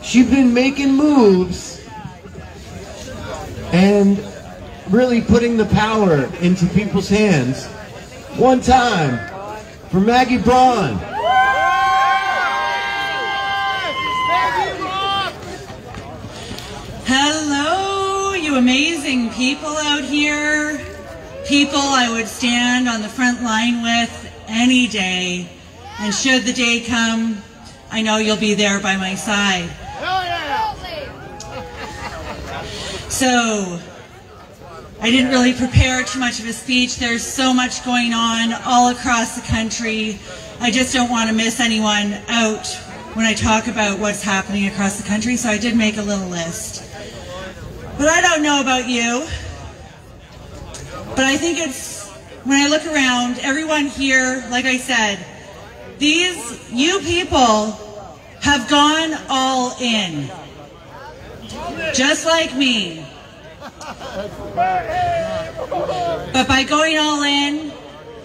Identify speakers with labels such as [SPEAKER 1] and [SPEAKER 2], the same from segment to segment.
[SPEAKER 1] She's been making moves and really putting the power into people's hands. One time for Maggie Braun.
[SPEAKER 2] Hello, you amazing people out here. People I would stand on the front line with any day. And should the day come, I know you'll be there by my side. So, I didn't really prepare too much of a speech. There's so much going on all across the country. I just don't want to miss anyone out when I talk about what's happening across the country, so I did make a little list. But I don't know about you, but I think it's, when I look around, everyone here, like I said, you people have gone all in, just like me. But by going all in,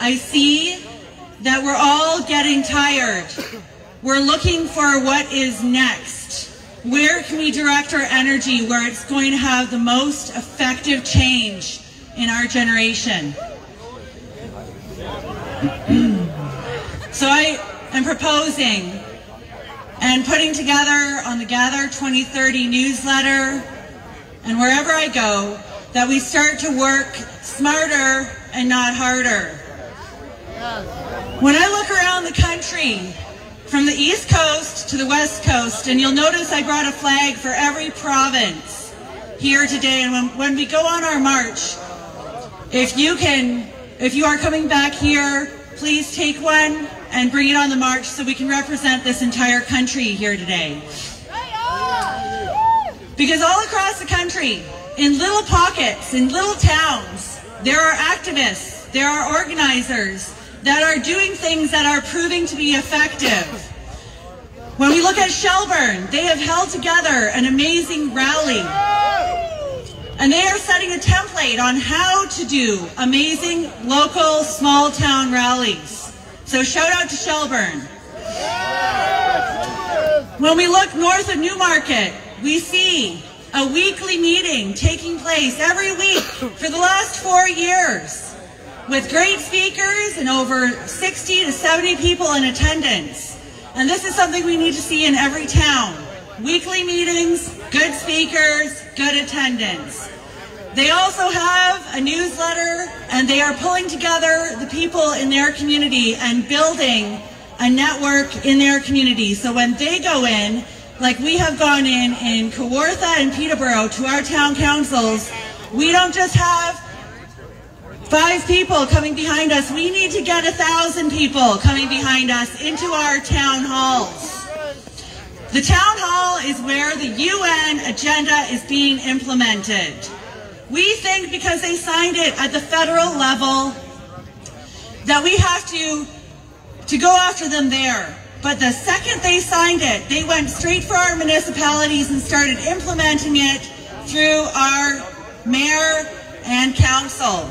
[SPEAKER 2] I see that we're all getting tired. We're looking for what is next. Where can we direct our energy where it's going to have the most effective change in our generation? So I am proposing and putting together on the Gather 2030 newsletter and wherever I go, that we start to work smarter and not harder. When I look around the country, from the East Coast to the West Coast, and you'll notice I brought a flag for every province here today, and when we go on our march, if you are coming back here, please take one and bring it on the march so we can represent this entire country here today. Because all across the country, in little pockets, in little towns, there are activists, there are organizers that are doing things that are proving to be effective. When we look at Shelburne, they have held together an amazing rally. And they are setting a template on how to do amazing local small town rallies. So shout out to Shelburne. When we look north of Newmarket, we see a weekly meeting taking place every week for the last 4 years with great speakers and over 60 to 70 people in attendance. And this is something we need to see in every town. Weekly meetings, good speakers, good attendance. They also have a newsletter, and they are pulling together the people in their community and building a network in their community. So when they go in, like we have gone in Kawartha and Peterborough to our town councils, we don't just have 5 people coming behind us. We need to get 1,000 people coming behind us into our town halls. The town hall is where the UN agenda is being implemented. We think because they signed it at the federal level that we have to go after them there. But the second they signed it, they went straight for our municipalities and started implementing it through our mayor and council.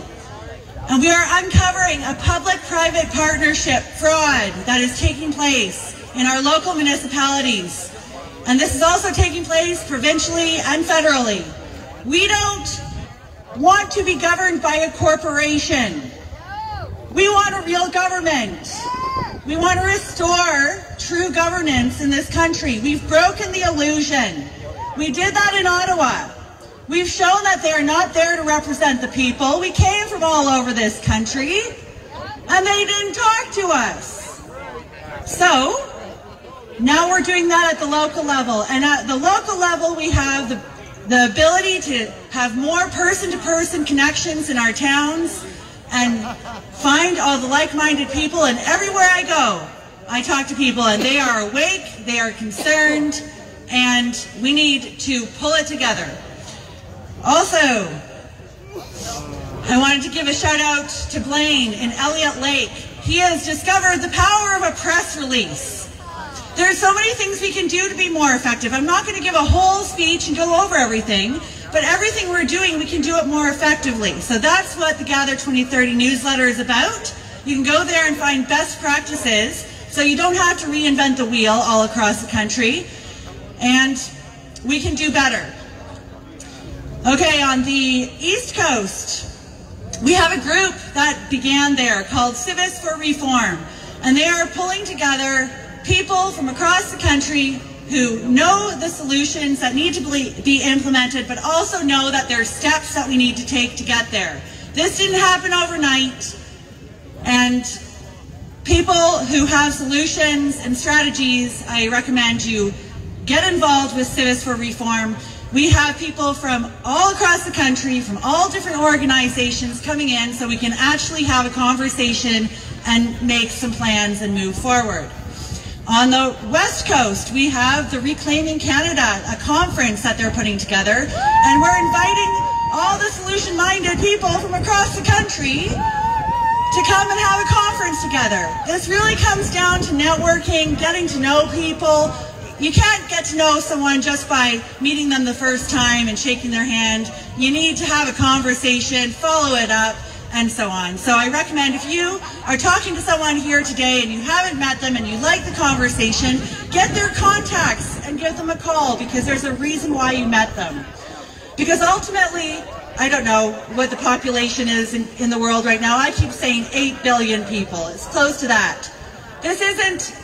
[SPEAKER 2] And we are uncovering a public-private partnership fraud that is taking place in our local municipalities. And this is also taking place provincially and federally. We don't want to be governed by a corporation. We want a real government. We want to restore true governance in this country. We've broken the illusion. We did that in Ottawa. We've shown that they are not there to represent the people. We came from all over this country, and they didn't talk to us. So, now we're doing that at the local level. And at the local level, we have the ability to have more person-to-person connections in our towns and find all the like-minded people. And everywhere I go, I talk to people, and they are awake, they are concerned, and we need to pull it together. Also, I wanted to give a shout out to Blaine in Elliott Lake. He has discovered the power of a press release. There are so many things we can do to be more effective. I'm not going to give a whole speech and go over everything, but everything we're doing, we can do it more effectively. So that's what the Gather 2030 newsletter is about. You can go there and find best practices so you don't have to reinvent the wheel all across the country. And we can do better. Okay, on the East Coast, we have a group that began there called Civis for Reform, and they are pulling together people from across the country who know the solutions that need to be implemented, but also know that there are steps that we need to take to get there. This didn't happen overnight, and people who have solutions and strategies, I recommend you get involved with Civis for Reform. We have people from all across the country, from all different organizations coming in so we can actually have a conversation and make some plans and move forward. On the West Coast, we have the Reclaiming Canada, a conference that they're putting together, and we're inviting all the solution-minded people from across the country to come and have a conference together. This really comes down to networking, getting to know people. You can't get to know someone just by meeting them the first time and shaking their hand. You need to have a conversation, follow it up, and so on. So I recommend if you are talking to someone here today and you haven't met them and you like the conversation, get their contacts and give them a call, because there's a reason why you met them. Because ultimately, I don't know what the population is in the world right now. I keep saying 8 billion people. It's close to that. This isn't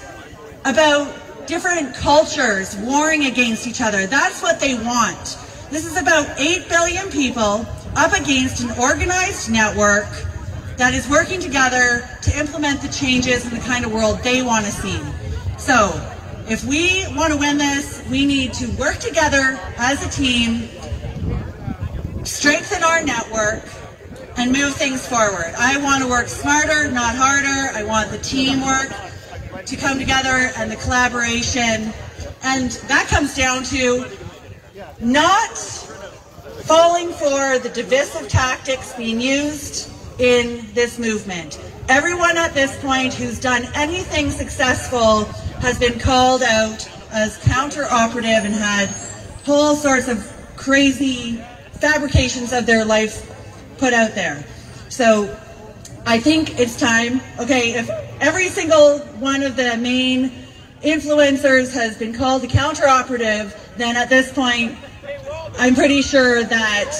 [SPEAKER 2] about different cultures warring against each other. That's what they want. This is about 8 billion people up against an organized network that is working together to implement the changes in the kind of world they want to see. So, if we want to win this, we need to work together as a team, strengthen our network, and move things forward. I want to work smarter, not harder. I want the teamwork to come together and the collaboration. And that comes down to not falling for the divisive tactics being used in this movement. Everyone at this point who's done anything successful has been called out as counter-operative and had whole sorts of crazy fabrications of their life put out there. So I think it's time, okay, if every single one of the main influencers has been called a counter-operative, then at this point I'm pretty sure that,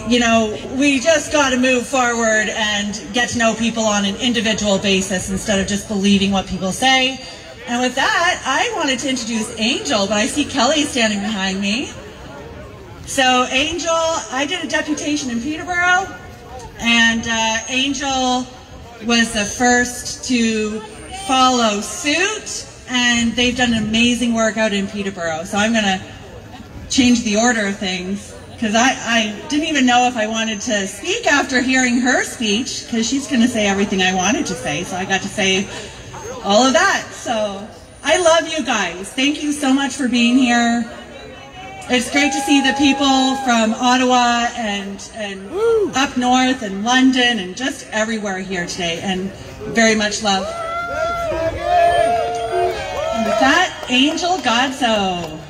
[SPEAKER 2] you know, we just got to move forward and get to know people on an individual basis instead of just believing what people say. And with that, I wanted to introduce Angel, but I see Kelly standing behind me. So Angel, I did a deputation in Peterborough, and Angel was the first to follow suit, and they've done amazing work out in Peterborough. So I'm going to change the order of things, because I didn't even know if I wanted to speak after hearing her speech, because she's going to say everything I wanted to say, so I got to say all of that. So I love you guys. Thank you so much for being here. It's great to see the people from Ottawa and up north and London and just everywhere here today, and very much love. And with that, Angel Godso.